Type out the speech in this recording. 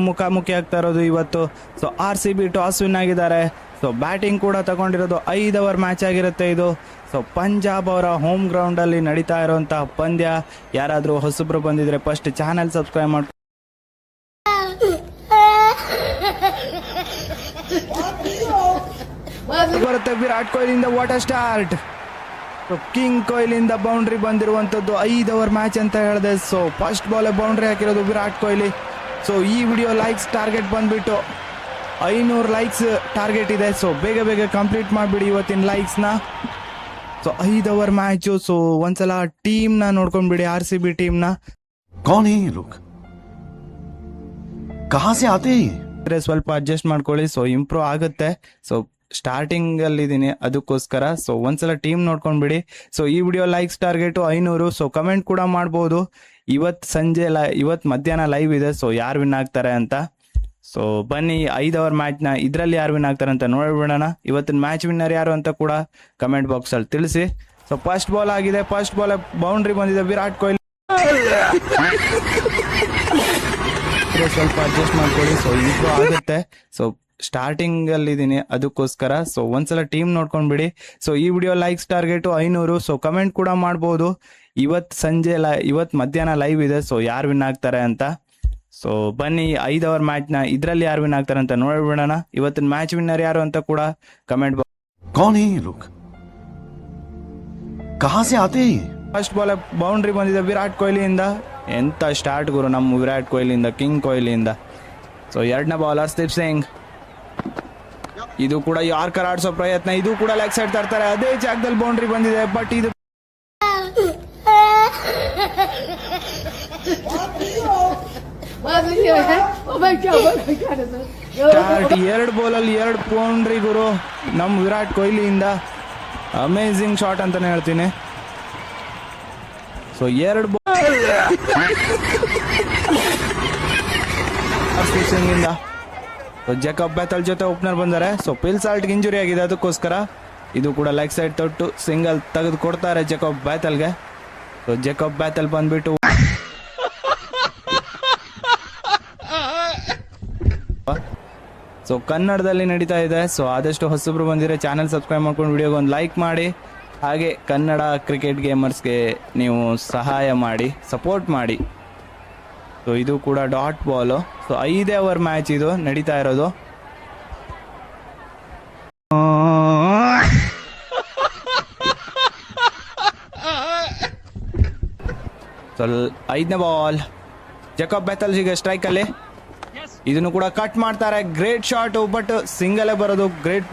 ಮುಖಾಮುಖಿ ಆಗ್ತಾ ಇರೋದು ಇವತ್ತು. ಸೊ RCB ಟಾಸ್ ವಿನ್ ಆಗಿದ್ದಾರೆ. ಸೊ ಬ್ಯಾಟಿಂಗ್ ಕೂಡ ತಗೊಂಡಿರೋದು 5 ಓವರ್ ಮ್ಯಾಚ್ ಆಗಿರುತ್ತೆ ಇದು. ಸೊ ಪಂಜಾಬ್ ಅವರ ಹೋಮ್ ಗ್ರೌಂಡ್ ಅಲ್ಲಿ ನಡೀತಾ ಇರುವಂತಹ ಪಂದ್ಯ. ಯಾರಾದ್ರೂ ಹೊಸಬ್ರು ಬಂದಿದ್ರೆ ಫಸ್ಟ್ ಚಾನೆಲ್ ಸಬ್ಸ್ಕ್ರೈಬ್ ಮಾಡಿ ಬರುತ್ತೆ. ವಿರಾಟ್ ಕೊಹ್ಲಿಯಿಂದ ವಾಟ್ ಅ ಸ್ಟಾರ್ಟ್. ಕಿಂಗ್ ಕೊಹ್ಲಿಯಿಂದ ಬೌಂಡ್ರಿ ಬಂದಿರುವಂತದ್ದು 5 ಓವರ್ ಮ್ಯಾಚ್ ಅಂತ ಹೇಳಿದೆ. ಸೊ ಫಸ್ಟ್ ಬಾಲ್ ಬೌಂಡ್ರಿ ಹಾಕಿರೋದು ವಿರಾಟ್ ಕೊಹ್ಲಿ. ಸೊ ಈ ವಿಡಿಯೋ ಲೈಕ್ಸ್ ಟಾರ್ಗೆಟ್ ಬಂದ್ಬಿಟ್ಟು 500 ಲೈಕ್ಸ್ ಟಾರ್ಗೆಟ್ ಇದೆ. ಸೊ ಬೇಗ ಬೇಗ ಕಂಪ್ಲೀಟ್ ಮಾಡಿಬಿಡಿ ಇವತ್ತಿನ ಲೈಕ್ಸ್ನ. So 5 over match. ಸೊ ಒಂದ್ಸಲ ಟೀಮ್ನ ನೋಡ್ಕೊಂಡ್ಬಿಡಿ, RCB ಟೀಮ್ನ. कौन है ये लोग, कहां से आते हैं? ಸ್ವಲ್ಪ ಅಡ್ಜಸ್ಟ್ ಮಾಡ್ಕೊಳ್ಳಿ. ಸೊ ಇಂಪ್ರೂವ್ ಆಗುತ್ತೆ. ಸೊ ಸ್ಟಾರ್ಟಿಂಗ್ ಅಲ್ಲಿ ಇದೀನಿ ಅದಕ್ಕೋಸ್ಕರ. ಸೊ ಒಂದ್ಸಲ ಟೀಮ್ ನೋಡ್ಕೊಂಡ್ಬಿಡಿ. ಸೊ ಈ video likes target 500. So comment ಕೂಡ ಮಾಡ್ಬೋದು. ಇವತ್ ಮಧ್ಯಾಹ್ನ ಲೈವ್ ಇದೆ. ಸೊ ಯಾರು ವಿನ್ ಆಗ್ತಾರೆ ಅಂತ. ಸೊ ಬನ್ನಿ 5 ಓವರ್ ಮ್ಯಾಚ್ ನ ಇದ್ರಲ್ಲಿ ಯಾರು ವಿನ್ ಆಗ್ತಾರೆ ಅಂತ ನೋಡ್ಬಿಡೋಣ. ಇವತ್ತಿನ ಮ್ಯಾಚ್ ವಿನ್ನರ್ ಯಾರು ಅಂತ ಕೂಡ ಕಮೆಂಟ್ ಬಾಕ್ಸ್ ಅಲ್ಲಿ ತಿಳಿಸಿ. ಸೊ ಫಸ್ಟ್ ಬಾಲ್ ಆಗಿದೆ. ಫಸ್ಟ್ ಬಾಲ್ ಬೌಂಡ್ರಿ ಬಂದಿದೆ ವಿರಾಟ್ ಕೊಹ್ಲಿ. ಸ್ವಲ್ಪ ಅಡ್ಜಸ್ಟ್ ಮಾಡ್ಕೊಳ್ಳಿ. ಸೊ ಇಂಪ್ರೂವ್ ಆಗುತ್ತೆ. ಸೊ ಸ್ಟಾರ್ಟಿಂಗ್ ಅಲ್ಲಿ ಇದೀನಿ ಅದಕ್ಕೋಸ್ಕರ. ಸೊ ಒಂದ್ಸಲ ಟೀಮ್ ನೋಡ್ಕೊಂಡ್ಬಿಡಿ. ಸೊ ಈ video likes target 500. So comment ಕೂಡ ಮಾಡ್ಬೋದು. ಇವತ್ ಮಧ್ಯಾಹ್ನ ಲೈವ್ ಇದೆ. ಸೊ ಯಾರು ವಿನ್ ಆಗ್ತಾರೆ ಅಂತ. ಸೊ ಬನ್ನಿ 5 ಓವರ್ ಮ್ಯಾಚ್ ನ ಇದ್ರಲ್ಲಿ ಯಾರು ವಿನ್ ಆಗ್ತಾರೆ ಅಂತ ನೋಡ್ಬಿಡೋಣ. ಇವತ್ತಿನ ಮ್ಯಾಚ್ ವಿನ್ನರ್ ಯಾರು ಅಂತ ಕೂಡ ಕಮೆಂಟ್ ಬಾಕ್ಸ್. कौन है ये लोग, कहां से आते हैं? ಫಸ್ಟ್ ಬಾಲ್ ಬೌಂಡ್ರಿ ಬಂದಿದೆ ವಿರಾಟ್ ಕೊಹ್ಲಿಯಿಂದ. ಎಂತ ಸ್ಟಾರ್ಟ್ ಗುರು ನಮ್ಮ ವಿರಾಟ್ ಕೊಹ್ಲಿಯಿಂದ, ಕಿಂಗ್ ಕೊಹ್ಲಿಯಿಂದ. ಸೊ ಎರಡನೇ ಬಾಲ್ ಹರ್ಷದೀಪ್ ಸಿಂಗ್. ಇದು ಕೂಡ ಯಾರ್ಕರ್ ಆಡ್ಸೋ ಪ್ರಯತ್ನ. ಇದು ಕೂಡ ಲೆಗ್ ಸೈಡ್ ತರ್ತಾರೆ. ಅದೇ ಜಾಗದಲ್ಲಿ ಬೌಂಡ್ರಿ ಬಂದಿದೆ. ಬಟ್ ಇದು ಸ್ಟಾರ್ಟ್ 2 ಬಾಲಲ್ಲಿ 2 ಬೌಂಡ್ರಿ ಗುರು ನಮ್ಮ ವಿರಾಟ್ ಕೊಹ್ಲಿಯಿಂದ. ಅಮೇಝಿಂಗ್ ಶಾಟ್ ಅಂತಾನೆ ಹೇಳ್ತೀನಿ. ಸೊ 2 ಬಾಲ್ ಹರ್ಷದೀಪ್ ಸಿಂಗ್ ಇಂದ. ಸೊ ಜೇಕಬ್ ಬ್ಯಾಥಲ್ ಜೊತೆ ಓಪನರ್ ಬಂದರೆ. ಸೊ ಪಿಲ್ ಸಾಲ್ಟ್ಗೆ ಇಂಜುರಿ ಆಗಿದೆ ಅದಕ್ಕೋಸ್ಕರ. ಇದು ಕೂಡ ಲೆಗ್ ಸೈಡ್ ತೊಟ್ಟು ಸಿಂಗಲ್ ತೆಗೆದು ಕೊಡ್ತಾರೆ ಜೇಕಬ್ ಬ್ಯಾಥಲ್ಗೆ. ಸೊ ಜೇಕಬ್ ಬ್ಯಾಥಲ್ ಬಂದ್ಬಿಟ್ಟು ಸೊ ಕನ್ನಡದಲ್ಲಿ ನಡೀತಾ ಇದೆ. ಸೊ ಆದಷ್ಟು ಹೊಸಬ್ರು ಬಂದಿದ್ರೆ ಚಾನೆಲ್ ಸಬ್ಸ್ಕ್ರೈಬ್ ಮಾಡ್ಕೊಂಡು ವಿಡಿಯೋಗೆ ಒಂದು ಲೈಕ್ ಮಾಡಿ. ಹಾಗೆ ಕನ್ನಡ ಕ್ರಿಕೆಟ್ ಗೇಮರ್ಸ್ಗೆ ನೀವು ಸಹಾಯ ಮಾಡಿ, ಸಪೋರ್ಟ್ ಮಾಡಿ. ಸೊ ಇದು ಕೂಡ dot ball. So 5 over match ಇದು ನಡೀತಾ ಇರೋದು. ಸೊ 5ನೇ ಬಾಲ್ ಜೇಕಬ್ ಬ್ಯಾಥಲ್ ಈಗ ಸ್ಟ್ರೈಕ್ ಅಲ್ಲಿ. ಇದನ್ನು ಕೂಡ ಕಟ್ ಮಾಡ್ತಾರೆ. ಗ್ರೇಟ್ ಶಾಟ್, ಬಟ್ ಸಿಂಗಲೇ ಬರೋದು. ಗ್ರೇಟ್